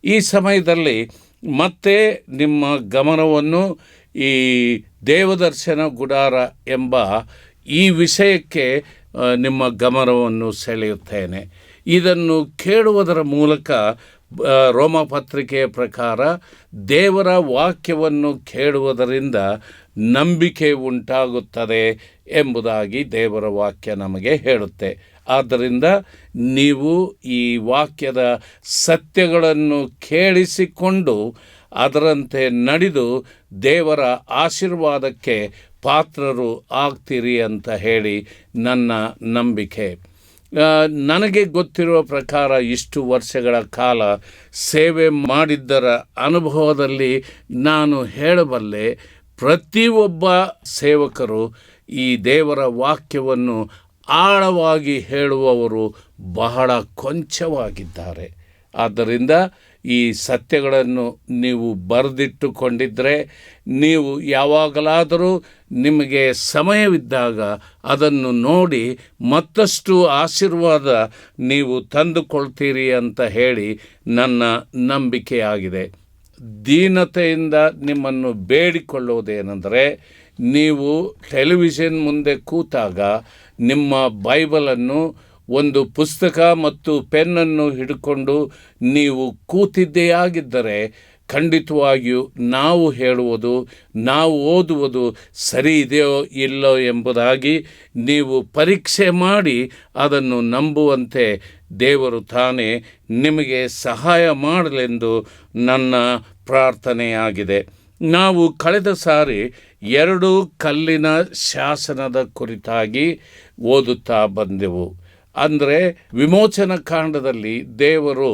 ಈ ಸಮಯದಲ್ಲಿ ಮತ್ತೆ ನಿಮ್ಮ ಗಮನವನ್ನು ಈ ದೇವದರ್ಶನ ಗುಡಾರ ಎಂಬ ಈ ವಿಷಯಕ್ಕೆ ನಿಮ್ಮ ಗಮನವನ್ನು ಸೆಳೆಯುತ್ತೇನೆ. ಇದನ್ನು ಕೇಳುವುದರ ಮೂಲಕ ರೋಮಪತ್ರಿಕೆಯ ಪ್ರಕಾರ ದೇವರ ವಾಕ್ಯವನ್ನು ಕೇಳುವುದರಿಂದ ನಂಬಿಕೆ ಉಂಟಾಗುತ್ತದೆ ಎಂಬುದಾಗಿ ದೇವರ ವಾಕ್ಯ ನಮಗೆ ಹೇಳುತ್ತೆ. ಆದ್ದರಿಂದ ನೀವು ಈ ವಾಕ್ಯದ ಸತ್ಯಗಳನ್ನು ಕೇಳಿಸಿಕೊಂಡು ಅದರಂತೆ ನಡೆದು ದೇವರ ಆಶೀರ್ವಾದಕ್ಕೆ ಪಾತ್ರರು ಆಗ್ತೀರಿ ಅಂತ ಹೇಳಿ ನನ್ನ ನಂಬಿಕೆ. ನನಗೆ ಗೊತ್ತಿರುವ ಪ್ರಕಾರ ಇಷ್ಟು ವರ್ಷಗಳ ಕಾಲ ಸೇವೆ ಮಾಡಿದ್ದರ ಅನುಭವದಲ್ಲಿ ನಾನು ಹೇಳಬಲ್ಲೆ, ಪ್ರತಿಯೊಬ್ಬ ಸೇವಕರು ಈ ದೇವರ ವಾಕ್ಯವನ್ನು ಆಳವಾಗಿ ಹೇಳುವವರು ಬಹಳ ಕೊಂಚವಾಗಿದ್ದಾರೆ. ಆದ್ದರಿಂದ ಈ ಸತ್ಯಗಳನ್ನು ನೀವು ಬರೆದಿಟ್ಟುಕೊಂಡಿದ್ದರೆ, ನೀವು ಯಾವಾಗಲಾದರೂ ನಿಮಗೆ ಸಮಯವಿದ್ದಾಗ ಅದನ್ನು ನೋಡಿ ಮತ್ತಷ್ಟು ಆಶೀರ್ವಾದ ನೀವು ತಂದುಕೊಳ್ತೀರಿ ಅಂತ ಹೇಳಿ ನನ್ನ ನಂಬಿಕೆಯಾಗಿದೆ. ದೀನತೆಯಿಂದ ನಿಮ್ಮನ್ನು ಬೇಡಿಕೊಳ್ಳುವುದೇನೆಂದರೆ, ನೀವು ಟೆಲಿವಿಷನ್ ಮುಂದೆ ಕೂತಾಗ ನಿಮ್ಮ ಬೈಬಲನ್ನು ಒಂದು ಪುಸ್ತಕ ಮತ್ತು ಪೆನ್ನನ್ನು ಹಿಡ್ಕೊಂಡು ನೀವು ಕೂತಿದ್ದೇ ಆಗಿದ್ದರೆ ಖಂಡಿತವಾಗಿಯೂ ನಾವು ಹೇಳುವುದು, ನಾವು ಓದುವುದು ಸರಿ ಇದೆಯೋ ಇಲ್ಲೋ ಎಂಬುದಾಗಿ ನೀವು ಪರೀಕ್ಷೆ ಮಾಡಿ ಅದನ್ನು ನಂಬುವಂತೆ ದೇವರು ತಾನೇ ನಿಮಗೆ ಸಹಾಯ ಮಾಡಲೆಂದು ನನ್ನ ಪ್ರಾರ್ಥನೆಯಾಗಿದೆ. ನಾವು ಕಳೆದ ಸಾರಿ 2 ಕಲ್ಲಿನ ಶಾಸನದ ಕುರಿತಾಗಿ ಓದುತ್ತಾ ಬಂದೆವು. ಅಂದರೆ ವಿಮೋಚನ ಕಾಂಡದಲ್ಲಿ ದೇವರು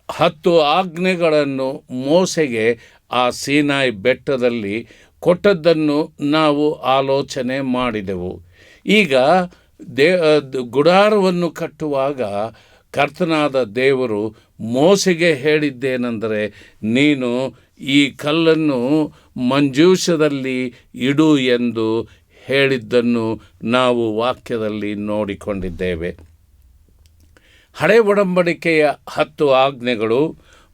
10 ಆಜ್ಞೆಗಳನ್ನು ಮೋಸೆಗೆ ಆ ಸೀನಾಯಿ ಬೆಟ್ಟದಲ್ಲಿ ಕೊಟ್ಟದ್ದನ್ನು ನಾವು ಆಲೋಚನೆ ಮಾಡಿದೆವು. ಈಗ ಗುಡಾರವನ್ನು ಕಟ್ಟುವಾಗ ಕರ್ತನಾದ ದೇವರು ಮೋಸೆಗೆ ಹೇಳಿದ್ದೇನೆಂದರೆ, ನೀನು ಈ ಕಲ್ಲನ್ನು ಮಂಜೂಷದಲ್ಲಿ ಇಡು ಎಂದು ಹೇಳಿದ್ದನ್ನು ನಾವು ವಾಕ್ಯದಲ್ಲಿ ನೋಡಿಕೊಂಡಿದ್ದೇವೆ. ಹಳೆ ಒಡಂಬಡಿಕೆಯ 10 ಆಜ್ಞೆಗಳು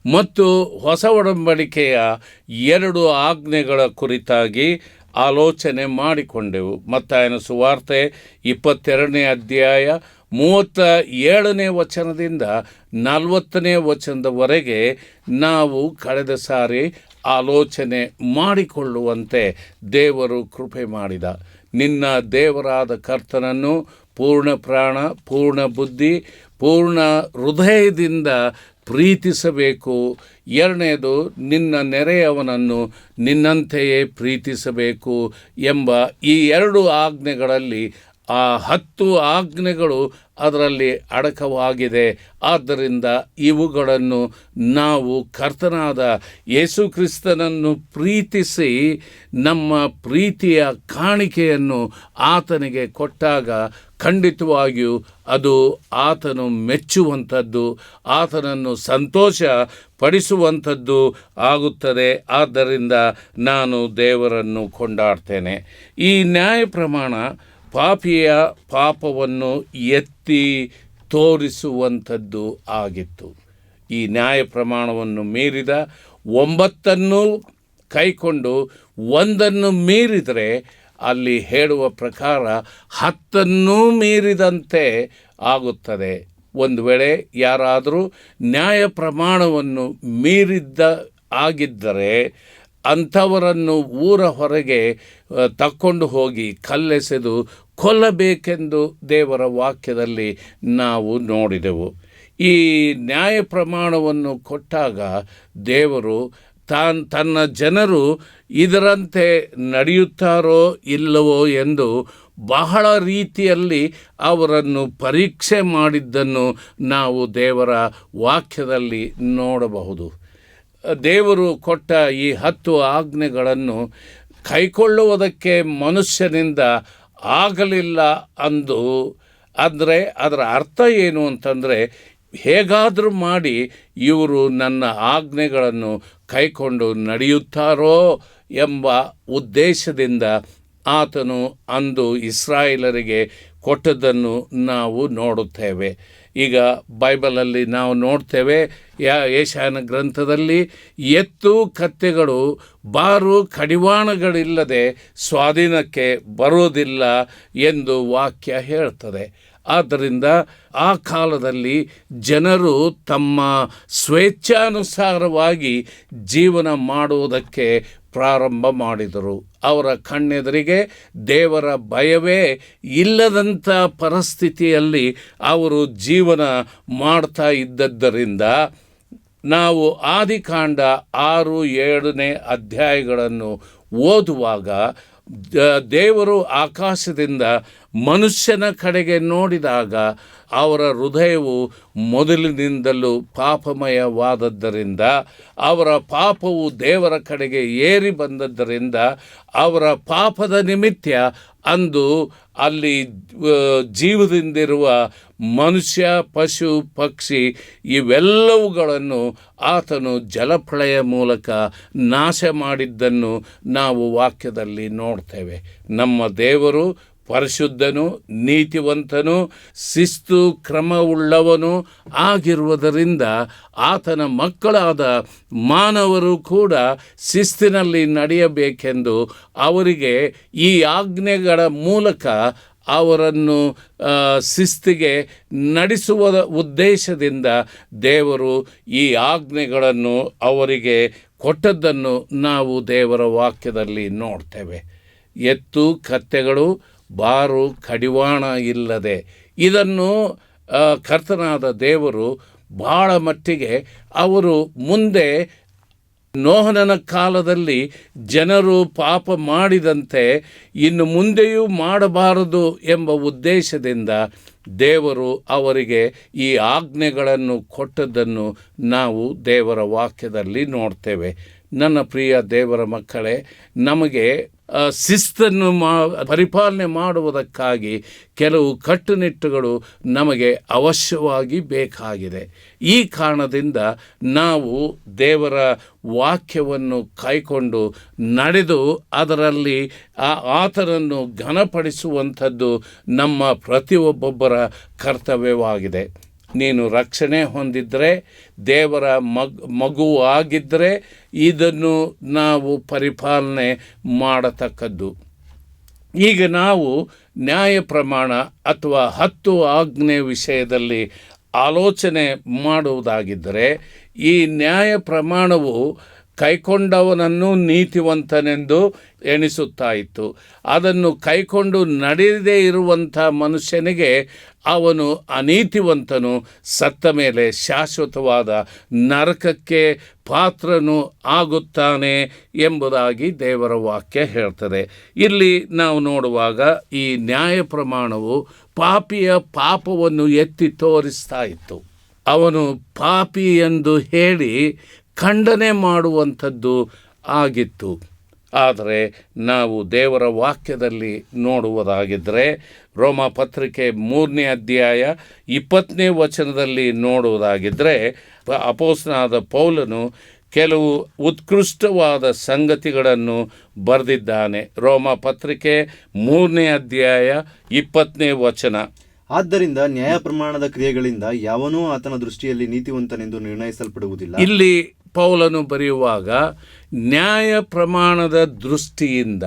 ಮತ್ತು ಹೊಸ ಒಡಂಬಡಿಕೆಯ 2 ಆಜ್ಞೆಗಳ ಕುರಿತಾಗಿ ಆಲೋಚನೆ ಮಾಡಿಕೊಂಡೆವು. ಮತ್ತಾಯನ ಸುವಾರ್ತೆ 22ನೇ ಅಧ್ಯಾಯ 37ನೇ ವಚನದಿಂದ 40ನೇ ವಚನದವರೆಗೆ ನಾವು ಕಳೆದ ಸಾರಿ ಆಲೋಚನೆ ಮಾಡಿಕೊಳ್ಳುವಂತೆ ದೇವರು ಕೃಪೆ ಮಾಡಿದ. ನಿನ್ನ ದೇವರಾದ ಕರ್ತನನ್ನು ಪೂರ್ಣ ಪ್ರಾಣ, ಪೂರ್ಣ ಬುದ್ಧಿ, ಪೂರ್ಣ ಹೃದಯದಿಂದ ಪ್ರೀತಿಸಬೇಕು. 2ನೇದು, ನಿನ್ನ ನೆರೆಯವನನ್ನು ನಿನ್ನಂತೆಯೇ ಪ್ರೀತಿಸಬೇಕು ಎಂಬ ಈ 2 ಆಜ್ಞೆಗಳಲ್ಲಿ ಆ 10 ಆಜ್ಞೆಗಳು ಅದರಲ್ಲಿ ಅಡಕವಾಗಿದೆ. ಆದ್ದರಿಂದ ಇವುಗಳನ್ನು ನಾವು ಕರ್ತನಾದ ಯೇಸು ಕ್ರಿಸ್ತನನ್ನು ಪ್ರೀತಿಸಿ ನಮ್ಮ ಪ್ರೀತಿಯ ಕಾಣಿಕೆಯನ್ನು ಆತನಿಗೆ ಕೊಟ್ಟಾಗ ಖಂಡಿತವಾಗಿಯೂ ಅದು ಆತನು ಮೆಚ್ಚುವಂಥದ್ದು, ಆತನನ್ನು ಸಂತೋಷ ಪಡಿಸುವಂಥದ್ದು ಆಗುತ್ತದೆ. ಆದ್ದರಿಂದ ನಾನು ದೇವರನ್ನು ಕೊಂಡಾಡ್ತೇನೆ. ಈ ನ್ಯಾಯ ಪ್ರಮಾಣ ಪಾಪಿಯ ಪಾಪವನ್ನು ಎತ್ತಿ ತೋರಿಸುವಂಥದ್ದು ಆಗಿತ್ತು. ಈ ನ್ಯಾಯ ಪ್ರಮಾಣವನ್ನು ಮೀರಿದ 9 ಕೈಕೊಂಡು 1 ಮೀರಿದರೆ ಅಲ್ಲಿ ಹೇಳುವ ಪ್ರಕಾರ 10 ಮೀರಿದಂತೆ ಆಗುತ್ತದೆ. ಒಂದು ವೇಳೆ ಯಾರಾದರೂ ನ್ಯಾಯ ಪ್ರಮಾಣವನ್ನು ಮೀರಿದ್ದ ಆಗಿದ್ದರೆ ಅಂಥವರನ್ನು ಊರ ಹೊರಗೆ ತಕ್ಕೊಂಡು ಹೋಗಿ ಕಲ್ಲೆಸೆದು ಕೊಲ್ಲಬೇಕೆಂದು ದೇವರ ವಾಕ್ಯದಲ್ಲಿ ನಾವು ನೋಡಿದೆವು. ಈ ನ್ಯಾಯ ಪ್ರಮಾಣವನ್ನು ಕೊಟ್ಟಾಗ ದೇವರು ತನ್ನ ಜನರು ಇದರಂತೆ ನಡೆಯುತ್ತಾರೋ ಇಲ್ಲವೋ ಎಂದು ಬಹಳ ರೀತಿಯಲ್ಲಿ ಅವರನ್ನು ಪರೀಕ್ಷೆ ಮಾಡಿದ್ದನ್ನು ನಾವು ದೇವರ ವಾಕ್ಯದಲ್ಲಿ ನೋಡಬಹುದು. ದೇವರು ಕೊಟ್ಟ ಈ 10 ಆಜ್ಞೆಗಳನ್ನು ಕೈಕೊಳ್ಳುವುದಕ್ಕೆ ಮನುಷ್ಯನಿಂದ ಆಗಲಿಲ್ಲ ಅಂದರೆ ಅದರ ಅರ್ಥ ಏನು ಅಂತಂದರೆ, ಹೇಗಾದರೂ ಮಾಡಿ ಇವರು ನನ್ನ ಆಜ್ಞೆಗಳನ್ನು ಕೈಕೊಂಡು ನಡೆಯುತ್ತಾರೋ ಎಂಬ ಉದ್ದೇಶದಿಂದ ಆತನು ಅಂದು ಇಸ್ರಾಯೇಲರಿಗೆ ಕೊಟ್ಟದ್ದನ್ನು ನಾವು ನೋಡುತ್ತೇವೆ. ಈಗ ಬೈಬಲಲ್ಲಿ ನಾವು ನೋಡ್ತೇವೆ, ಯೆಶಾಯನ ಗ್ರಂಥದಲ್ಲಿ ಎತ್ತು ಕತ್ತೆಗಳು ಬಾರು ಕಡಿವಾಣಗಳಿಲ್ಲದೆ ಸ್ವಾಧೀನಕ್ಕೆ ಬರೋದಿಲ್ಲ ಎಂದು ವಾಕ್ಯ ಹೇಳ್ತದೆ. ಆದ್ದರಿಂದ ಆ ಕಾಲದಲ್ಲಿ ಜನರು ತಮ್ಮ ಸ್ವೇಚ್ಛಾನುಸಾರವಾಗಿ ಜೀವನ ಮಾಡುವುದಕ್ಕೆ ಪ್ರಾರಂಭ ಮಾಡಿದರು. ಅವರ ಕಣ್ಣೆದುರಿಗೆ ದೇವರ ಭಯವೇ ಇಲ್ಲದಂಥ ಪರಿಸ್ಥಿತಿಯಲ್ಲಿ ಅವರು ಜೀವನ ಮಾಡ್ತಾ ಇದ್ದದ್ದರಿಂದ ನಾವು ಆದಿಕಾಂಡ 6-7 ಅಧ್ಯಾಯಗಳನ್ನು ಓದುವಾಗ ದೇವರು ಆಕಾಶದಿಂದ ಮನುಷ್ಯನ ಕಡೆಗೆ ನೋಡಿದಾಗ ಅವರ ಹೃದಯವು ಮೊದಲಿನಿಂದಲೂ ಪಾಪಮಯವಾದದ್ದರಿಂದ, ಅವರ ಪಾಪವು ದೇವರ ಕಡೆಗೆ ಏರಿ ಬಂದದ್ದರಿಂದ, ಅವರ ಪಾಪದ ನಿಮಿತ್ತ ಅಂದು ಅಲ್ಲಿ ಜೀವದಿಂದಿರುವ ಮನುಷ್ಯ, ಪಶು, ಪಕ್ಷಿ ಇವೆಲ್ಲವುಗಳನ್ನು ಆತನು ಜಲಪ್ರಳಯ ಮೂಲಕ ನಾಶ ಮಾಡಿದ್ದನ್ನು ನಾವು ವಾಕ್ಯದಲ್ಲಿ ನೋಡ್ತೇವೆ. ನಮ್ಮ ದೇವರು ಪರಿಶುದ್ಧನು, ನೀತಿವಂತನು, ಶಿಸ್ತು ಕ್ರಮವುಳ್ಳವನು ಆಗಿರುವುದರಿಂದ ಆತನ ಮಕ್ಕಳಾದ ಮಾನವರು ಕೂಡ ಶಿಸ್ತಿನಲ್ಲಿ ನಡೆಯಬೇಕೆಂದು ಅವರಿಗೆ ಈ ಆಜ್ಞೆಗಳ ಮೂಲಕ ಅವರನ್ನು ಶಿಸ್ತಿಗೆ ನಡೆಸುವ ಉದ್ದೇಶದಿಂದ ದೇವರು ಈ ಆಜ್ಞೆಗಳನ್ನು ಅವರಿಗೆ ಕೊಟ್ಟದ್ದನ್ನು ನಾವು ದೇವರ ವಾಕ್ಯದಲ್ಲಿ ನೋಡ್ತೇವೆ. ಎತ್ತು ಕತ್ತೆಗಳು ಬಾರು ಕಡಿವಾಣ ಇಲ್ಲದೆ, ಇದನ್ನು ಕರ್ತನಾದ ದೇವರು ಬಹಳ ಮಟ್ಟಿಗೆ ಅವರು ಮುಂದೆ ನೋಹನ ಕಾಲದಲ್ಲಿ ಜನರು ಪಾಪ ಮಾಡಿದಂತೆ ಇನ್ನು ಮುಂದೆಯೂ ಮಾಡಬಾರದು ಎಂಬ ಉದ್ದೇಶದಿಂದ ದೇವರು ಅವರಿಗೆ ಈ ಆಜ್ಞೆಗಳನ್ನು ಕೊಟ್ಟದ್ದನ್ನು ನಾವು ದೇವರ ವಾಕ್ಯದಲ್ಲಿ ನೋಡ್ತೇವೆ. ನನ್ನ ಪ್ರಿಯ ದೇವರ ಮಕ್ಕಳೇ, ನಮಗೆ ಶಿಸ್ತನ್ನು ಪರಿಪಾಲನೆ ಮಾಡುವುದಕ್ಕಾಗಿ ಕೆಲವು ಕಟ್ಟುನಿಟ್ಟುಗಳು ನಮಗೆ ಅವಶ್ಯವಾಗಿ ಬೇಕಾಗಿದೆ. ಈ ಕಾರಣದಿಂದ ನಾವು ದೇವರ ವಾಕ್ಯವನ್ನು ಕೈಕೊಂಡು ನಡೆದು ಅದರಲ್ಲಿ ಆತನನ್ನು ಘನಪಡಿಸುವಂಥದ್ದು ನಮ್ಮ ಪ್ರತಿಯೊಬ್ಬೊಬ್ಬರ ಕರ್ತವ್ಯವಾಗಿದೆ. ನೀನು ರಕ್ಷಣೆ ಹೊಂದಿದ್ದರೆ, ದೇವರ ಮಗು ಆಗಿದ್ದರೆ ಇದನ್ನು ನಾವು ಪರಿಪಾಲನೆ ಮಾಡತಕ್ಕದ್ದು. ಈಗ ನಾವು ನ್ಯಾಯ ಪ್ರಮಾಣ ಅಥವಾ 10 ಆಜ್ಞೆ ವಿಷಯದಲ್ಲಿ ಆಲೋಚನೆ ಮಾಡುವುದಾಗಿದ್ದರೆ, ಈ ನ್ಯಾಯ ಪ್ರಮಾಣವು ಕೈಕೊಂಡವನನ್ನು ನೀತಿವಂತನೆಂದು ಎಣಿಸುತ್ತಾ ಇತ್ತು. ಅದನ್ನು ಕೈಕೊಂಡು ನಡೆಯದೇ ಇರುವಂಥ ಮನುಷ್ಯನಿಗೆ ಅವನು ಅನೀತಿವಂತನು, ಸತ್ತ ಮೇಲೆ ಶಾಶ್ವತವಾದ ನರಕಕ್ಕೆ ಪಾತ್ರನು ಆಗುತ್ತಾನೆ ಎಂಬುದಾಗಿ ದೇವರ ವಾಕ್ಯ ಹೇಳ್ತದೆ. ಇಲ್ಲಿ ನಾವು ನೋಡುವಾಗ ಈ ನ್ಯಾಯ ಪ್ರಮಾಣವು ಪಾಪಿಯ ಪಾಪವನ್ನು ಎತ್ತಿ ತೋರಿಸ್ತಾ ಇತ್ತು. ಅವನು ಪಾಪಿ ಎಂದು ಹೇಳಿ ಖಂಡನೆ ಮಾಡುವಂಥದ್ದು ಆಗಿತ್ತು. ಆದರೆ ನಾವು ದೇವರ ವಾಕ್ಯದಲ್ಲಿ ನೋಡುವುದಾಗಿದ್ದರೆ, ರೋಮ ಪತ್ರಿಕೆ 3ನೇ ಅಧ್ಯಾಯ 20ನೇ ವಚನದಲ್ಲಿ ನೋಡುವುದಾಗಿದ್ದರೆ, ಅಪೊಸ್ತಲನಾದ ಪೌಲನು ಕೆಲವು ಉತ್ಕೃಷ್ಟವಾದ ಸಂಗತಿಗಳನ್ನು ಬರೆದಿದ್ದಾನೆ. ರೋಮ ಪತ್ರಿಕೆ 3ನೇ ಅಧ್ಯಾಯ 20ನೇ ವಚನ. ಆದ್ದರಿಂದ ನ್ಯಾಯ ಪ್ರಮಾಣದ ಕ್ರಿಯೆಗಳಿಂದ ಯಾವನೂ ಆತನ ದೃಷ್ಟಿಯಲ್ಲಿ ನೀತಿವಂತನೆಂದು ನಿರ್ಣಯಿಸಲ್ಪಡುವುದಿಲ್ಲ. ಇಲ್ಲಿ ಪೌಲನು ಬರೆಯುವಾಗ ನ್ಯಾಯ ಪ್ರಮಾಣದ ದೃಷ್ಟಿಯಿಂದ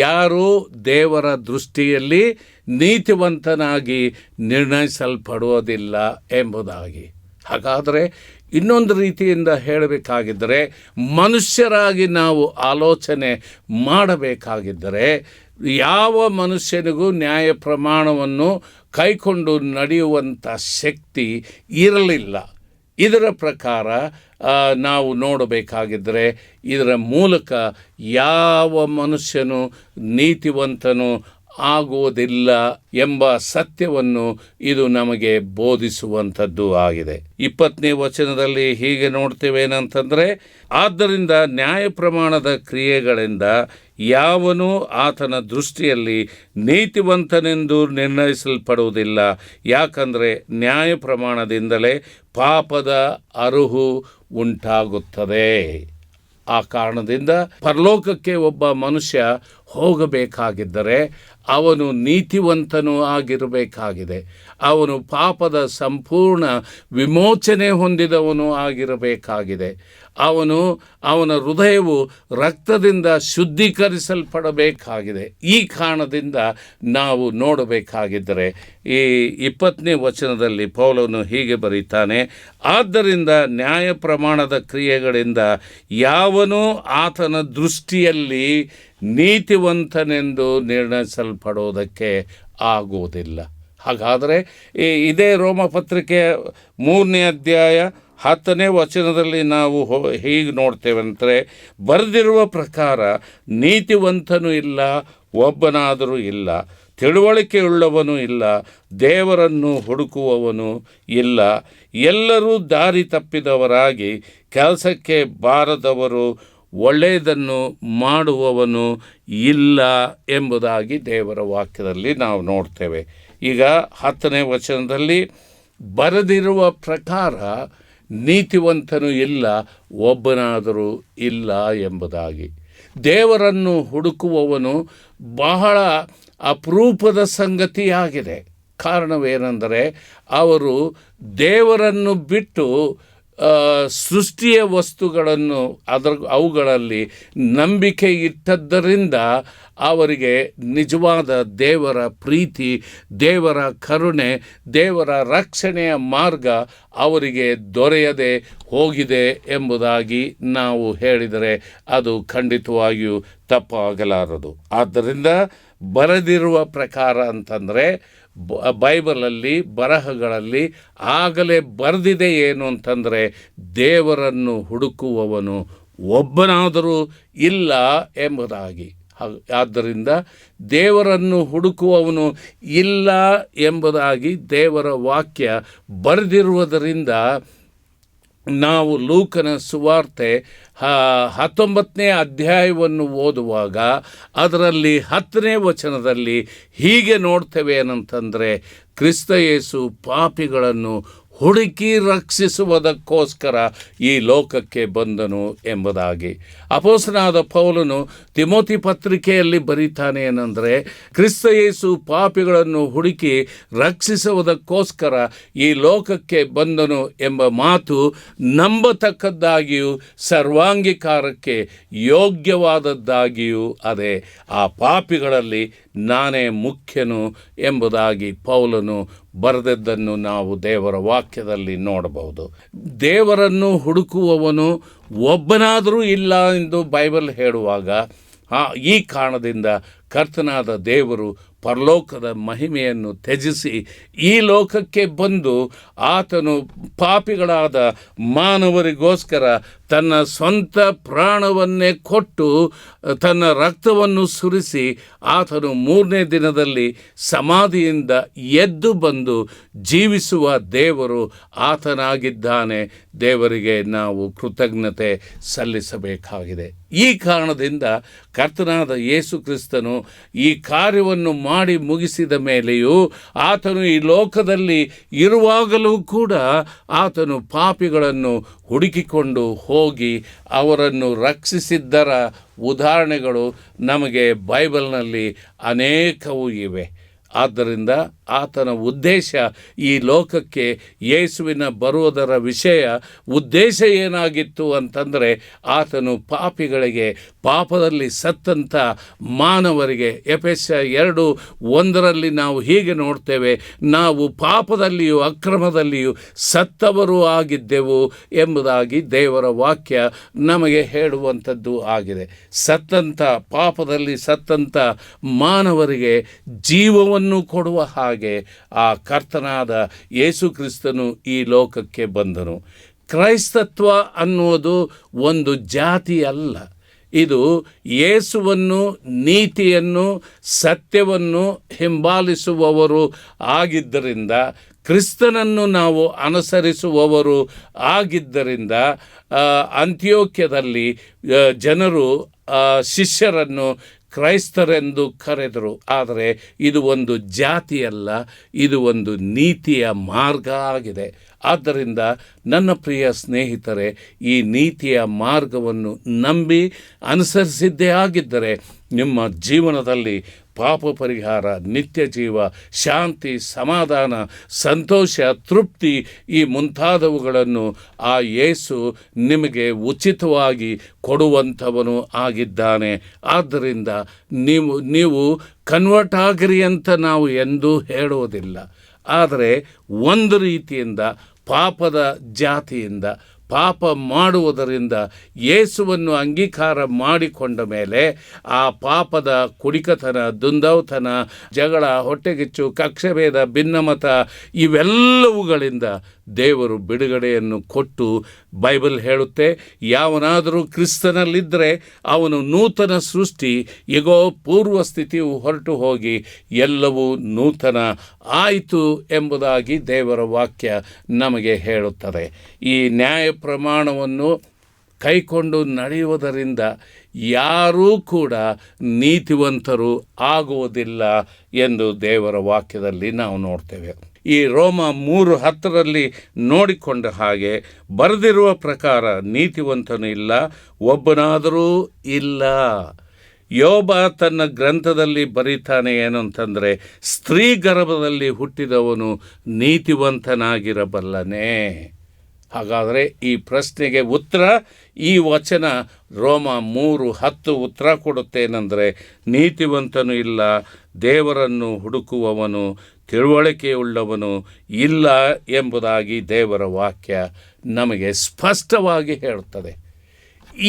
ಯಾರೂ ದೇವರ ದೃಷ್ಟಿಯಲ್ಲಿ ನೀತಿವಂತನಾಗಿ ನಿರ್ಣಯಿಸಲ್ಪಡುವುದಿಲ್ಲ ಎಂಬುದಾಗಿ. ಹಾಗಾದರೆ ಇನ್ನೊಂದು ರೀತಿಯಿಂದ ಹೇಳಬೇಕಾಗಿದ್ದರೆ, ಮನುಷ್ಯರಾಗಿ ನಾವು ಆಲೋಚನೆ ಮಾಡಬೇಕಾಗಿದ್ದರೆ, ಯಾವ ಮನುಷ್ಯನಿಗೂ ನ್ಯಾಯ ಪ್ರಮಾಣವನ್ನು ಕೈಕೊಂಡು ನಡೆಯುವಂಥ ಶಕ್ತಿ ಇರಲಿಲ್ಲ. ಇದರ ಪ್ರಕಾರ ನಾವು ನೋಡಬೇಕಾಗಿದ್ದರೆ, ಇದರ ಮೂಲಕ ಯಾವ ಮನುಷ್ಯನು ನೀತಿವಂತನು ಆಗುವುದಿಲ್ಲ ಎಂಬ ಸತ್ಯವನ್ನು ಇದು ನಮಗೆ ಬೋಧಿಸುವಂಥದ್ದು ಆಗಿದೆ. 20ನೇ ವಚನದಲ್ಲಿ ಹೀಗೆ ನೋಡ್ತೇವೇನಂತಂದರೆ, ಆದ್ದರಿಂದ ನ್ಯಾಯ ಪ್ರಮಾಣದ ಕ್ರಿಯೆಗಳಿಂದ ಯಾವನೂ ಆತನ ದೃಷ್ಟಿಯಲ್ಲಿ ನೀತಿವಂತನೆಂದು ನಿರ್ಣಯಿಸಲ್ಪಡುವುದಿಲ್ಲ. ಯಾಕಂದರೆ ನ್ಯಾಯ ಪ್ರಮಾಣದಿಂದಲೇ ಪಾಪದ ಅರುಹು ಉಂಟಾಗುತ್ತದೆ. ಆ ಕಾರಣದಿಂದ ಪರಲೋಕಕ್ಕೆ ಒಬ್ಬ ಮನುಷ್ಯ ಹೋಗಬೇಕಾಗಿದ್ದರೆ ಅವನು ನೀತಿವಂತನೂ ಆಗಿರಬೇಕಾಗಿದೆ. ಅವನು ಪಾಪದ ಸಂಪೂರ್ಣ ವಿಮೋಚನೆ ಹೊಂದಿದವನು ಆಗಿರಬೇಕಾಗಿದೆ. ಅವನ ಹೃದಯವು ರಕ್ತದಿಂದ ಶುದ್ಧೀಕರಿಸಲ್ಪಡಬೇಕಾಗಿದೆ. ಈ ಕಾರಣದಿಂದ ನಾವು ನೋಡಬೇಕಾಗಿದ್ದರೆ ಈ 20ನೇ ವಚನದಲ್ಲಿ ಪೌಲನು ಹೀಗೆ ಬರೀತಾನೆ, ಆದ್ದರಿಂದ ನ್ಯಾಯ ಪ್ರಮಾಣದ ಕ್ರಿಯೆಗಳಿಂದ ಯಾವನೂ ಆತನ ದೃಷ್ಟಿಯಲ್ಲಿ ನೀತಿವಂತನೆಂದು ನಿರ್ಣಯಿಸಲ್ಪಡೋದಕ್ಕೆ ಆಗುವುದಿಲ್ಲ. ಹಾಗಾದರೆ ಇದೇ ರೋಮಪತ್ರಿಕೆಯ 3ನೇ ಅಧ್ಯಾಯ 10ನೇ ವಚನದಲ್ಲಿ ನಾವು ಹೀಗೆ ನೋಡ್ತೇವಂದರೆ, ಬರೆದಿರುವ ಪ್ರಕಾರ ನೀತಿವಂತನೂ ಇಲ್ಲ, ಒಬ್ಬನಾದರೂ ಇಲ್ಲ, ತಿಳುವಳಿಕೆಯುಳ್ಳವನು ಇಲ್ಲ, ದೇವರನ್ನು ಹುಡುಕುವವನು ಇಲ್ಲ, ಎಲ್ಲರೂ ದಾರಿ ತಪ್ಪಿದವರಾಗಿ ಕೆಲಸಕ್ಕೆ ಬಾರದವರು, ಒಳ್ಳೆಯದನ್ನು ಮಾಡುವವನು ಇಲ್ಲ ಎಂಬುದಾಗಿ ದೇವರ ವಾಕ್ಯದಲ್ಲಿ ನಾವು ನೋಡ್ತೇವೆ. ಈಗ 10ನೇ ವಚನದಲ್ಲಿ ಬರೆದಿರುವ ಪ್ರಕಾರ ನೀತಿವಂತನು ಇಲ್ಲ, ಒಬ್ಬನಾದರೂ ಇಲ್ಲ ಎಂಬುದಾಗಿ. ದೇವರನ್ನು ಹುಡುಕುವವನು ಬಹಳ ಅಪರೂಪದ ಸಂಗತಿಯಾಗಿದೆ. ಕಾರಣವೇನೆಂದರೆ ಅವರು ದೇವರನ್ನು ಬಿಟ್ಟು ಸೃಷ್ಟಿಯ ವಸ್ತುಗಳನ್ನು ಅವುಗಳಲ್ಲಿ ನಂಬಿಕೆ ಇಟ್ಟದ್ದರಿಂದ ಅವರಿಗೆ ನಿಜವಾದ ದೇವರ ಪ್ರೀತಿ, ದೇವರ ಕರುಣೆ, ದೇವರ ರಕ್ಷಣೆಯ ಮಾರ್ಗ ಅವರಿಗೆ ದೊರೆಯದೆ ಹೋಗಿದೆ ಎಂಬುದಾಗಿ ನಾವು ಹೇಳಿದರೆ ಅದು ಖಂಡಿತವಾಗಿಯೂ ತಪ್ಪಾಗಲಾರದು. ಆದ್ದರಿಂದ ಬರೆದಿರುವ ಪ್ರಕಾರ ಅಂತಂದರೆ ಬೈಬಲಲ್ಲಿ ಬರಹಗಳಲ್ಲಿ ಆಗಲೇ ಬರೆದಿದೆ ಏನು ಅಂತಂದರೆ, ದೇವರನ್ನು ಹುಡುಕುವವನು ಒಬ್ಬನಾದರೂ ಇಲ್ಲ ಎಂಬುದಾಗಿ. ಆದ್ದರಿಂದ ದೇವರನ್ನು ಹುಡುಕುವವನು ಇಲ್ಲ ಎಂಬುದಾಗಿ ದೇವರ ವಾಕ್ಯ ಬರೆದಿರುವುದರಿಂದ ನಾವು ಲೂಕನ ಸುವಾರ್ತೆ 19ನೇ ಅಧ್ಯಾಯವನ್ನು ಓದುವಾಗ ಅದರಲ್ಲಿ 10ನೇ ವಚನದಲ್ಲಿ ಹೀಗೆ ನೋಡ್ತೇವೆ ಏನಂತಂದರೆ, ಕ್ರಿಸ್ತ ಯೇಸು ಪಾಪಿಗಳನ್ನು ಹುಡುಕಿ ರಕ್ಷಿಸುವುದಕ್ಕೋಸ್ಕರ ಈ ಲೋಕಕ್ಕೆ ಬಂದನು ಎಂಬುದಾಗಿ. ಅಪೊಸ್ತಲನಾದ ಪೌಲನು ತಿಮೋತಿ ಪತ್ರಿಕೆಯಲ್ಲಿ ಬರೀತಾನೆ ಏನಂದರೆ, ಕ್ರಿಸ್ತ ಯೇಸು ಪಾಪಿಗಳನ್ನು ಹುಡುಕಿ ರಕ್ಷಿಸುವುದಕ್ಕೋಸ್ಕರ ಈ ಲೋಕಕ್ಕೆ ಬಂದನು ಎಂಬ ಮಾತು ನಂಬತಕ್ಕದ್ದಾಗಿಯೂ ಸರ್ವಾಂಗೀಕಾರಕ್ಕೆ ಯೋಗ್ಯವಾದದ್ದಾಗಿಯೂ ಅದೇ. ಆ ಪಾಪಿಗಳಲ್ಲಿ ನಾನೇ ಮುಖ್ಯನು ಎಂಬುದಾಗಿ ಪೌಲನು ಬರೆದದ್ದನ್ನು ನಾವು ದೇವರ ವಾಕ್ಯದಲ್ಲಿ ನೋಡಬಹುದು. ದೇವರನ್ನು ಹುಡುಕುವವನು ಒಬ್ಬನಾದರೂ ಇಲ್ಲ ಎಂದು ಬೈಬಲ್ ಹೇಳುವಾಗ ಈ ಕಾರಣದಿಂದ ಕರ್ತನಾದ ದೇವರು ಪರಲೋಕದ ಮಹಿಮೆಯನ್ನು ತ್ಯಜಿಸಿ ಈ ಲೋಕಕ್ಕೆ ಬಂದು ಆತನು ಪಾಪಿಗಳಾದ ಮಾನವರಿಗೋಸ್ಕರ ತನ್ನ ಸ್ವಂತ ಪ್ರಾಣವನ್ನೇ ಕೊಟ್ಟು ತನ್ನ ರಕ್ತವನ್ನು ಸುರಿಸಿ ಆತನು 3ನೇ ದಿನದಲ್ಲಿ ಸಮಾಧಿಯಿಂದ ಎದ್ದು ಬಂದು ಜೀವಿಸುವ ದೇವರು ಆತನಾಗಿದ್ದಾನೆ. ದೇವರಿಗೆ ನಾವು ಕೃತಜ್ಞತೆ ಸಲ್ಲಿಸಬೇಕಾಗಿದೆ. ಈ ಕಾರಣದಿಂದ ಕರ್ತನಾದ ಯೇಸು ಕ್ರಿಸ್ತನು ಈ ಕಾರ್ಯವನ್ನು ಮಾಡಿ ಮುಗಿಸಿದ ಮೇಲೆಯೂ ಆತನು ಈ ಲೋಕದಲ್ಲಿ ಇರುವಾಗಲೂ ಕೂಡ ಆತನು ಪಾಪಿಗಳನ್ನು ಹುಡುಕಿಕೊಂಡು ಹೋಗಿ ಅವರನ್ನು ರಕ್ಷಿಸಿದ್ದರ ಉದಾಹರಣೆಗಳು ನಮಗೆ ಬೈಬಲ್ನಲ್ಲಿ ಅನೇಕವೂ ಇವೆ. ಆದ್ದರಿಂದ ಆತನ ಉದ್ದೇಶ ಈ ಲೋಕಕ್ಕೆ ಯೇಸುವಿನ ಬರುವುದರ ಉದ್ದೇಶ ಏನಾಗಿತ್ತು ಅಂತಂದರೆ, ಆತನು ಪಾಪಿಗಳಿಗೆ, ಪಾಪದಲ್ಲಿ ಸತ್ತಂಥ ಮಾನವರಿಗೆ, ಎಫೆಸ 2:1 ನಾವು ಹೀಗೆ ನೋಡ್ತೇವೆ, ನಾವು ಪಾಪದಲ್ಲಿಯೂ ಅಕ್ರಮದಲ್ಲಿಯೂ ಸತ್ತವರು ಆಗಿದ್ದೆವು ಎಂಬುದಾಗಿ ದೇವರ ವಾಕ್ಯ ನಮಗೆ ಹೇಳುವಂಥದ್ದು ಆಗಿದೆ. ಪಾಪದಲ್ಲಿ ಸತ್ತಂಥ ಮಾನವರಿಗೆ ಜೀವವನ್ನು ಕೊಡುವ ಹಾಗೆ ಆ ಕರ್ತನಾದ ಯೇಸು ಕ್ರಿಸ್ತನು ಈ ಲೋಕಕ್ಕೆ ಬಂದನು. ಕ್ರೈಸ್ತತ್ವ ಅನ್ನುವುದು ಒಂದು ಜಾತಿ ಅಲ್ಲ. ಇದು ಯೇಸುವನ್ನು, ನೀತಿಯನ್ನು, ಸತ್ಯವನ್ನು ಹಿಂಬಾಲಿಸುವವರು ಆಗಿದ್ದರಿಂದ, ಕ್ರಿಸ್ತನನ್ನು ನಾವು ಅನುಸರಿಸುವವರು ಆಗಿದ್ದರಿಂದ ಅಂತ್ಯೋಕ್ಯದಲ್ಲಿ ಜನರು ಶಿಷ್ಯರನ್ನು ಕ್ರೈಸ್ತರೆಂದು ಕರೆದರು. ಆದರೆ ಇದು ಒಂದು ಜಾತಿಯಲ್ಲ, ಇದು ಒಂದು ನೀತಿಯ ಮಾರ್ಗ ಆಗಿದೆ. ಆದ್ದರಿಂದ ನನ್ನ ಪ್ರಿಯ ಸ್ನೇಹಿತರೆ, ಈ ನೀತಿಯ ಮಾರ್ಗವನ್ನು ನಂಬಿ ಅನುಸರಿಸಿದ್ದೇ ಆಗಿದ್ದರೆ ನಿಮ್ಮ ಜೀವನದಲ್ಲಿ ಪಾಪ ಪರಿಹಾರ, ನಿತ್ಯ ಜೀವ, ಶಾಂತಿ, ಸಮಾಧಾನ, ಸಂತೋಷ, ತೃಪ್ತಿ ಈ ಮುಂತಾದವುಗಳನ್ನು ಆ ಯೇಸು ನಿಮಗೆ ಉಚಿತವಾಗಿ ಕೊಡುವಂಥವನು ಆಗಿದ್ದಾನೆ. ಆದ್ದರಿಂದ ನೀವು ಕನ್ವರ್ಟ್ ಆಗಿರಿ ಅಂತ ನಾವು ಎಂದೂ ಹೇಳುವುದಿಲ್ಲ. ಆದರೆ ಒಂದು ರೀತಿಯಿಂದ ಪಾಪದ ಜಾತಿಯಿಂದ ಪಾಪ ಮಾಡುವುದರಿಂದ ಯೇಸುವನ್ನು ಅಂಗೀಕಾರ ಮಾಡಿಕೊಂಡ ಮೇಲೆ ಆ ಪಾಪದ ಕುಡಿಕತನ, ದುಂದೌತನ, ಜಗಳ, ಹೊಟ್ಟೆಗಿಚ್ಚು, ಕಕ್ಷಭೇದ, ಭಿನ್ನಮತ ಇವೆಲ್ಲವುಗಳಿಂದ ದೇವರು ಬಿಡುಗಡೆಯನ್ನು ಕೊಟ್ಟು ಬೈಬಲ್ ಹೇಳುತ್ತೆ, ಯಾವನಾದರೂ ಕ್ರಿಸ್ತನಲ್ಲಿದ್ದರೆ ಅವನು ನೂತನ ಸೃಷ್ಟಿ, ಈಗೋ ಪೂರ್ವ ಸ್ಥಿತಿಯು ಹೊರಟು ಹೋಗಿ ಎಲ್ಲವೂ ನೂತನ ಆಯಿತು ಎಂಬುದಾಗಿ ದೇವರ ವಾಕ್ಯ ನಮಗೆ ಹೇಳುತ್ತದೆ. ಈ ನ್ಯಾಯ ಪ್ರಮಾಣವನ್ನು ಕೈಕೊಂಡು ನಡೆಯುವುದರಿಂದ ಯಾರೂ ಕೂಡ ನೀತಿವಂತರು ಆಗುವುದಿಲ್ಲ ಎಂದು ದೇವರ ವಾಕ್ಯದಲ್ಲಿ ನಾವು ನೋಡ್ತೇವೆ. ಈ ರೋಮ 3:10 ನೋಡಿಕೊಂಡ ಹಾಗೆ ಬರೆದಿರುವ ಪ್ರಕಾರ ನೀತಿವಂತನು ಇಲ್ಲ, ಒಬ್ಬನಾದರೂ ಇಲ್ಲ. ಯೋಬ ತನ್ನ ಗ್ರಂಥದಲ್ಲಿ ಬರೀತಾನೆ ಏನಂತಂದರೆ, ಸ್ತ್ರೀ ಗರ್ಭದಲ್ಲಿ ಹುಟ್ಟಿದವನು ನೀತಿವಂತನಾಗಿರಬಲ್ಲನೇ? ಹಾಗಾದರೆ ಈ ಪ್ರಶ್ನೆಗೆ ಉತ್ತರ ಈ ವಚನ ರೋಮ 3:10 ಉತ್ತರ ಕೊಡುತ್ತೇನೆಂದರೆ, ನೀತಿವಂತನು ಇಲ್ಲ, ದೇವರನ್ನು ಹುಡುಕುವವನು, ತಿಳುವಳಿಕೆಯುಳ್ಳವನು ಇಲ್ಲ ಎಂಬುದಾಗಿ ದೇವರ ವಾಕ್ಯ ನಮಗೆ ಸ್ಪಷ್ಟವಾಗಿ ಹೇಳುತ್ತದೆ.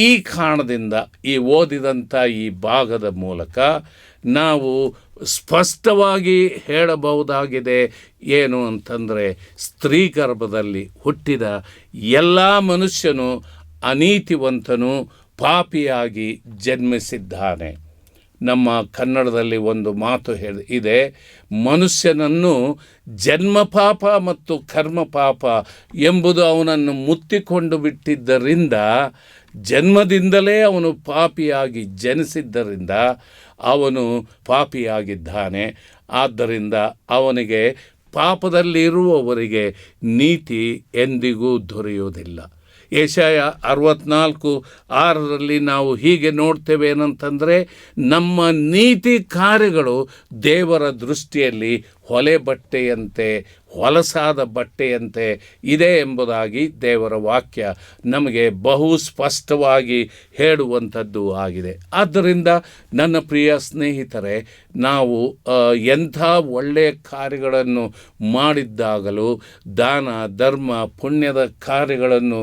ಈ ಕಾರಣದಿಂದ ಈ ಓದಿದಂಥ ಈ ಭಾಗದ ಮೂಲಕ ನಾವು ಸ್ಪಷ್ಟವಾಗಿ ಹೇಳಬಹುದಾಗಿದೆ ಏನು ಅಂತಂದರೆ, ಸ್ತ್ರೀ ಗರ್ಭದಲ್ಲಿ ಹುಟ್ಟಿದ ಎಲ್ಲ ಮನುಷ್ಯನು ಅನೀತಿವಂತನು, ಪಾಪಿಯಾಗಿ ಜನ್ಮಿಸಿದ್ದಾನೆ. ನಮ್ಮ ಕನ್ನಡದಲ್ಲಿ ಒಂದು ಮಾತು ಇದೆ, ಮನುಷ್ಯನನ್ನು ಜನ್ಮ ಪಾಪ ಮತ್ತು ಕರ್ಮ ಪಾಪ ಎಂಬುದು ಅವನನ್ನು ಮುತ್ತಿಕೊಂಡು ಬಿಟ್ಟಿದ್ದರಿಂದ, ಜನ್ಮದಿಂದಲೇ ಅವನು ಪಾಪಿಯಾಗಿ ಜನಿಸಿದ್ದರಿಂದ ಅವನು ಪಾಪಿಯಾಗಿದ್ದಾನೆ. ಆದ್ದರಿಂದ ಅವನಿಗೆ, ಪಾಪದಲ್ಲಿರುವವರಿಗೆ ನೀತಿ ಎಂದಿಗೂ ದೊರೆಯುವುದಿಲ್ಲ. ಯೆಶಾಯ 64:6 ನಾವು ಹೀಗೆ ನೋಡ್ತೇವೆ ಏನಂತಂದರೆ, ನಮ್ಮ ನೀತಿ ಕಾರ್ಯಗಳು ದೇವರ ದೃಷ್ಟಿಯಲ್ಲಿ ಹೊಲೆ ಬಟ್ಟೆಯಂತೆ, ಹೊಲಸಾದ ಬಟ್ಟೆಯಂತೆ ಇದೆ ಎಂಬುದಾಗಿ ದೇವರ ವಾಕ್ಯ ನಮಗೆ ಬಹು ಸ್ಪಷ್ಟವಾಗಿ ಹೇಳುವಂಥದ್ದು ಆಗಿದೆ. ಆದ್ದರಿಂದ ನನ್ನ ಪ್ರಿಯ ಸ್ನೇಹಿತರೆ, ನಾವು ಎಂಥ ಒಳ್ಳೆಯ ಕಾರ್ಯಗಳನ್ನು ಮಾಡಿದ್ದಾಗಲೂ, ದಾನ ಧರ್ಮ ಪುಣ್ಯದ ಕಾರ್ಯಗಳನ್ನು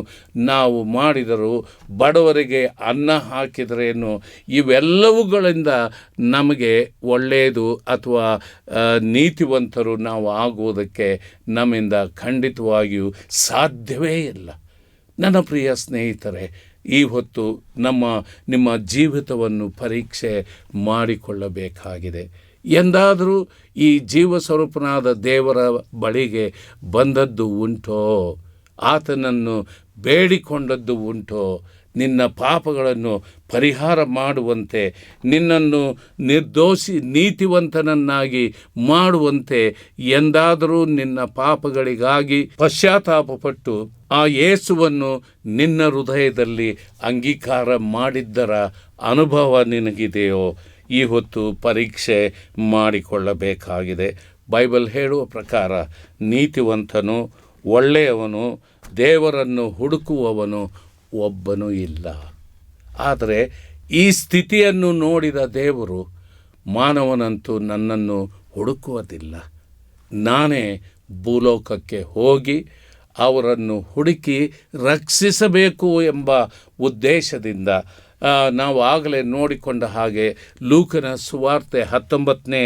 ನಾವು ಮಾಡಿದರೂ, ಬಡವರಿಗೆ ಅನ್ನ ಹಾಕಿದರೇನು, ಇವೆಲ್ಲವುಗಳಿಂದ ನಮಗೆ ಒಳ್ಳೆಯದು ಅಥವಾ ನೀತಿವಂತರು ನಾವು ಆಗುವುದಕ್ಕೆ ನಮ್ಮಿಂದ ಖಂಡಿತವಾಗಿಯೂ ಸಾಧ್ಯವೇ ಇಲ್ಲ. ನನ್ನ ಪ್ರಿಯ ಸ್ನೇಹಿತರೆ, ಈ ಹೊತ್ತು ನಿಮ್ಮ ಜೀವಿತವನ್ನು ಪರೀಕ್ಷೆ ಮಾಡಿಕೊಳ್ಳಬೇಕಾಗಿದೆ. ಎಂದಾದರೂ ಈ ಜೀವಸ್ವರೂಪನಾದ ದೇವರ ಬಳಿಗೆ ಬಂದದ್ದು ಉಂಟೋ? ಆತನನ್ನು ಬೇಡಿಕೊಂಡದ್ದು ಉಂಟೋ? ನಿನ್ನ ಪಾಪಗಳನ್ನು ಪರಿಹಾರ ಮಾಡುವಂತೆ, ನಿನ್ನನ್ನು ನಿರ್ದೋಷಿ ನೀತಿವಂತನನ್ನಾಗಿ ಮಾಡುವಂತೆ ಎಂದಾದರೂ ನಿನ್ನ ಪಾಪಗಳಿಗಾಗಿ ಪಶ್ಚಾತ್ತಾಪಪಟ್ಟು ಆ ಯೇಸುವನ್ನು ನಿನ್ನ ಹೃದಯದಲ್ಲಿ ಅಂಗೀಕಾರ ಮಾಡಿದ್ದರ ಅನುಭವ ನಿನಗಿದೆಯೋ? ಈ ಹೊತ್ತು ಪರೀಕ್ಷೆ ಮಾಡಿಕೊಳ್ಳಬೇಕಾಗಿದೆ. ಬೈಬಲ್ ಹೇಳುವ ಪ್ರಕಾರ ನೀತಿವಂತನು, ಒಳ್ಳೆಯವನು, ದೇವರನ್ನು ಹುಡುಕುವವನು ಒಬ್ಬನೂ ಇಲ್ಲ. ಆದರೆ ಈ ಸ್ಥಿತಿಯನ್ನು ನೋಡಿದ ದೇವರು, ಮಾನವನಂತೂ ನನ್ನನ್ನು ಹುಡುಕುವುದಿಲ್ಲ, ನಾನೇ ಭೂಲೋಕಕ್ಕೆ ಹೋಗಿ ಅವರನ್ನು ಹುಡುಕಿ ರಕ್ಷಿಸಬೇಕು ಎಂಬ ಉದ್ದೇಶದಿಂದ ನಾವು ಆಗಲೇ ನೋಡಿಕೊಂಡ ಹಾಗೆ ಲೂಕನ ಸುವಾರ್ತೆ 19ನೇ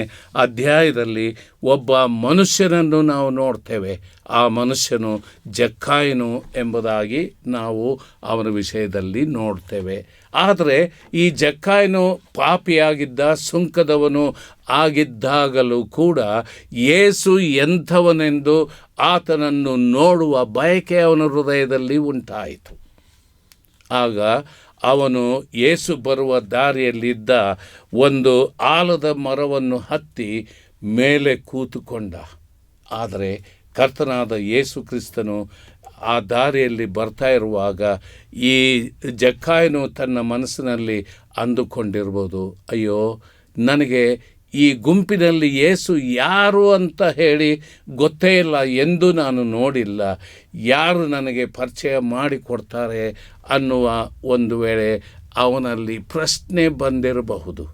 ಅಧ್ಯಾಯದಲ್ಲಿ ಒಬ್ಬ ಮನುಷ್ಯನನ್ನು ನಾವು ನೋಡ್ತೇವೆ. ಆ ಮನುಷ್ಯನು ಜಕ್ಕಾಯನು ಎಂಬುದಾಗಿ ನಾವು ಅವನ ವಿಷಯದಲ್ಲಿ ನೋಡ್ತೇವೆ. ಆದರೆ ಈ ಜಕ್ಕಾಯನು ಪಾಪಿಯಾಗಿದ್ದ, ಸುಂಕದವನು ಆಗಿದ್ದಾಗಲೂ ಕೂಡ ಯೇಸು ಎಂಥವನೆಂದು ಆತನನ್ನು ನೋಡುವ ಬಯಕೆ ಅವನ ಹೃದಯದಲ್ಲಿ ಉಂಟಾಯಿತು. ಆಗ ಅವನು ಯೇಸು ಬರುವ ದಾರಿಯಲ್ಲಿದ್ದ ಒಂದು ಆಲದ ಮರವನ್ನು ಹತ್ತಿ ಮೇಲೆ ಕೂತುಕೊಂಡ. ಆದರೆ ಕರ್ತನಾದ ಯೇಸು ಕ್ರಿಸ್ತನು ಆ ದಾರಿಯಲ್ಲಿ ಬರ್ತಾ ಇರುವಾಗ ಈ ಜಕ್ಕಾಯನು ತನ್ನ ಮನಸ್ಸಿನಲ್ಲಿ ಅಂದುಕೊಂಡಿರ್ಬೋದು, ಅಯ್ಯೋ, ನನಗೆ ಈ ಗುಂಪಿನಲ್ಲಿ ಯೇಸು ಯಾರು ಅಂತ ಹೇಳಿ ಗೊತ್ತೇ ಇಲ್ಲ, ಎಂದು ನಾನು ನೋಡಿಲ್ಲ, ಯಾರು ನನಗೆ ಪರಿಚಯ ಮಾಡಿಕೊಡ್ತಾರೆ ಅನ್ನುವ ಒಂದು ವೇಳೆ ಅವನಲ್ಲಿ ಪ್ರಶ್ನೆ ಬಂದಿರಬಹುದು.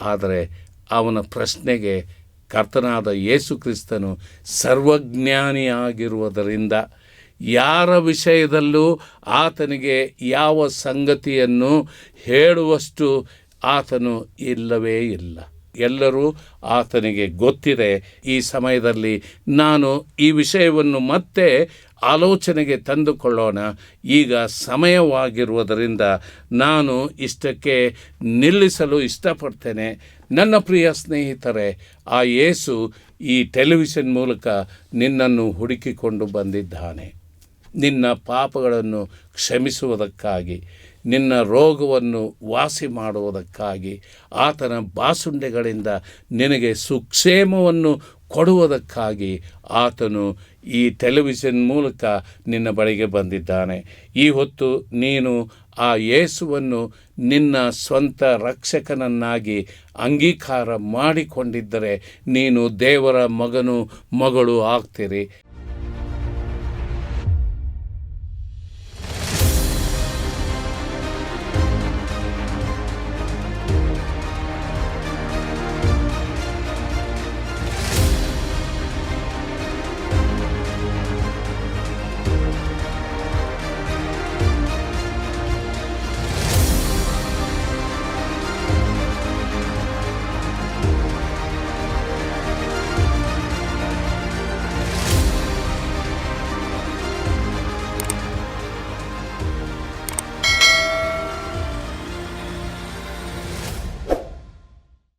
ಆದರೆ ಅವನ ಪ್ರಶ್ನೆಗೆ ಕರ್ತನಾದ ಯೇಸು ಕ್ರಿಸ್ತನು ಸರ್ವಜ್ಞಾನಿಯಾಗಿರುವುದರಿಂದ ಯಾರ ವಿಷಯದಲ್ಲೂ ಆತನಿಗೆ ಯಾವ ಸಂಗತಿಯನ್ನು ಹೇಳುವಷ್ಟು ಆತನು ಇಲ್ಲವೇ ಇಲ್ಲ. ಎಲ್ಲರೂ ಆತನಿಗೆ ಗೊತ್ತಿದೆ. ಈ ಸಮಯದಲ್ಲಿ ನಾನು ಈ ವಿಷಯವನ್ನು ಮತ್ತೆ ಆಲೋಚನೆಗೆ ತಂದುಕೊಳ್ಳೋಣ. ಈಗ ಸಮಯವಾಗಿರುವುದರಿಂದ ನಾನು ಇಷ್ಟಕ್ಕೆ ನಿಲ್ಲಿಸಲು ಇಷ್ಟಪಡ್ತೇನೆ. ನನ್ನ ಪ್ರಿಯ ಸ್ನೇಹಿತರೆ, ಆ ಯೇಸು ಈ ಟೆಲಿವಿಷನ್ ಮೂಲಕ ನಿನ್ನನ್ನು ಹುಡುಕಿಕೊಂಡು ಬಂದಿದ್ದಾನೆ. ನಿನ್ನ ಪಾಪಗಳನ್ನು ಕ್ಷಮಿಸುವುದಕ್ಕಾಗಿ, ನಿನ್ನ ರೋಗವನ್ನು ವಾಸಿ ಮಾಡುವುದಕ್ಕಾಗಿ, ಆತನ ಬಾಸುಂಡೆಗಳಿಂದ ನಿನಗೆ ಸುಕ್ಷೇಮವನ್ನು ಕೊಡುವುದಕ್ಕಾಗಿ ಆತನು ಈ ಟೆಲಿವಿಷನ್ ಮೂಲಕ ನಿನ್ನ ಬಳಿಗೆ ಬಂದಿದ್ದಾನೆ. ಈ ಹೊತ್ತು ನೀನು ಆ ಯೇಸುವನ್ನು ನಿನ್ನ ಸ್ವಂತ ರಕ್ಷಕನನ್ನಾಗಿ ಅಂಗೀಕಾರ ಮಾಡಿಕೊಂಡಿದ್ದರೆ ನೀನು ದೇವರ ಮಗನು ಮಗಳು ಆಗ್ತೀರಿ.